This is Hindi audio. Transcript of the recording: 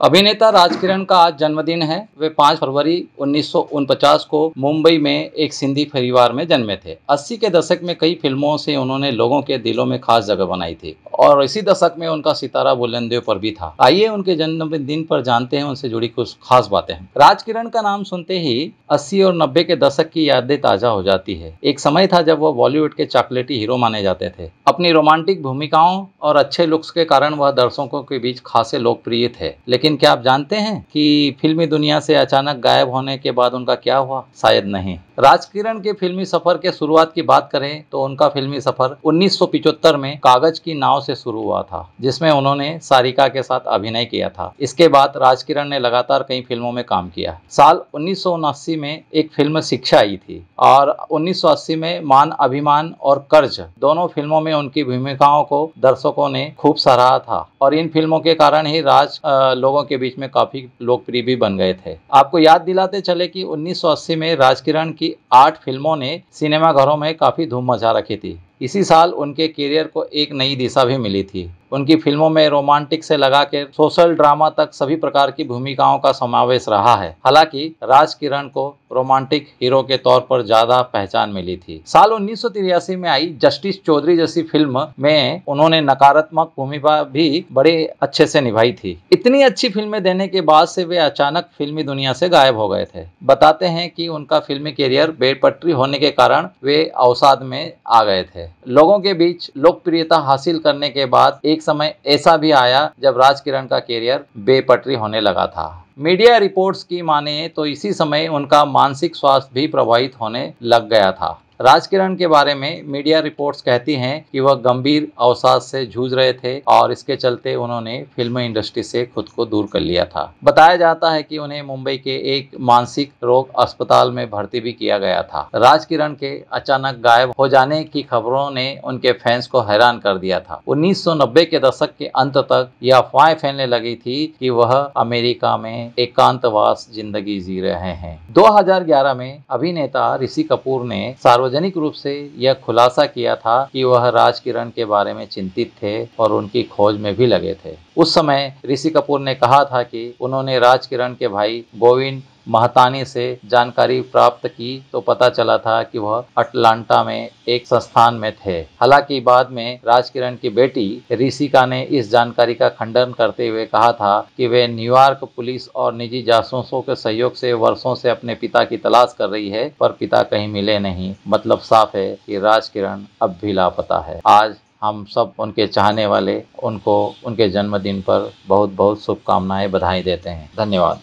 अभिनेता राजकिरण का आज जन्मदिन है। वे 5 फरवरी 1949 को मुंबई में एक सिंधी परिवार में जन्मे थे। 80 के दशक में कई फिल्मों से उन्होंने लोगों के दिलों में खास जगह बनाई थी और इसी दशक में उनका सितारा बुलंदियों पर भी था। आइए उनके जन्मदिन पर जानते हैं उनसे जुड़ी कुछ खास बातें। राजकिरण का नाम सुनते ही 80 और 90 के दशक की यादें ताजा हो जाती है। एक समय था जब वह बॉलीवुड के चॉकलेटी हीरो माने जाते थे। अपनी रोमांटिक भूमिकाओं और अच्छे लुक्स के कारण वह दर्शकों के बीच खासे लोकप्रिय थे। लेकिन क्या आप जानते हैं कि फिल्मी दुनिया से अचानक गायब होने के बाद उनका क्या हुआ? शायद नहीं। राजकिरण के फिल्मी सफर के शुरुआत की बात करें तो उनका फिल्मी सफर 1975 में कागज की नाव से शुरू हुआ था, जिसमें उन्होंने सारिका के साथ अभिनय किया था। इसके बाद राजकिरण ने लगातार कई फिल्मों में काम किया। साल 1979 में एक फिल्म शिक्षा आई थी और 1980 में मान अभिमान और कर्ज दोनों फिल्मों में उनकी भूमिकाओं को दर्शकों ने खूब सराहा था और इन फिल्मों के कारण ही राज लोगों के बीच में काफी लोकप्रिय भी बन गए थे। आपको याद दिलाते चले कि 1980 में राजकिरण की 8 फिल्मों ने सिनेमाघरों में काफी धूम मचा रखी थी। इसी साल उनके करियर को एक नई दिशा भी मिली थी। उनकी फिल्मों में रोमांटिक से लगाकर सोशल ड्रामा तक सभी प्रकार की भूमिकाओं का समावेश रहा है। हालांकि राजकिरण को रोमांटिक हीरो के तौर पर ज्यादा पहचान मिली थी। साल 1983 में आई जस्टिस चौधरी जैसी फिल्म में उन्होंने नकारात्मक भूमिका भी बड़े अच्छे से निभाई थी। इतनी अच्छी फिल्में देने के बाद से वे अचानक फिल्मी दुनिया से गायब हो गए थे। बताते हैं कि उनका फिल्मी करियर बेपटरी होने के कारण वे अवसाद में आ गए थे। लोगों के बीच लोकप्रियता हासिल करने के बाद एक समय ऐसा भी आया जब राजकिरण का करियर बेपटरी होने लगा था। मीडिया रिपोर्ट्स की माने तो इसी समय उनका मानसिक स्वास्थ्य भी प्रभावित होने लग गया था। राजकिरण के बारे में मीडिया रिपोर्ट्स कहती हैं कि वह गंभीर अवसाद से जूझ रहे थे और इसके चलते उन्होंने फिल्म इंडस्ट्री से खुद को दूर कर लिया था। बताया जाता है कि उन्हें मुंबई के एक मानसिक रोग अस्पताल में भर्ती भी किया गया था। राजकिरण के अचानक गायब हो जाने की खबरों ने उनके फैंस को हैरान कर दिया था। 1990 के दशक के अंत तक यह अफवाहें फैलने लगी थी कि वह अमेरिका में एकांतवास जिंदगी जी रहे हैं। 2011 में अभिनेता ऋषि कपूर ने सार्वजनिक रूप से यह खुलासा किया था कि वह राजकिरण के बारे में चिंतित थे और उनकी खोज में भी लगे थे। उस समय ऋषि कपूर ने कहा था कि उन्होंने राजकिरण के भाई गोविंद महतानी से जानकारी प्राप्त की तो पता चला था कि वह अटलांटा में एक संस्थान में थे। हालांकि बाद में राजकिरण की बेटी ऋषिका ने इस जानकारी का खंडन करते हुए कहा था कि वे न्यूयॉर्क पुलिस और निजी जासूसों के सहयोग से वर्षों से अपने पिता की तलाश कर रही है, पर पिता कहीं मिले नहीं। मतलब साफ है कि राजकिरण अब भी लापता है। आज हम सब उनके चाहने वाले उनको उनके जन्मदिन पर बहुत बहुत शुभकामनाएं, बधाई देते हैं। धन्यवाद।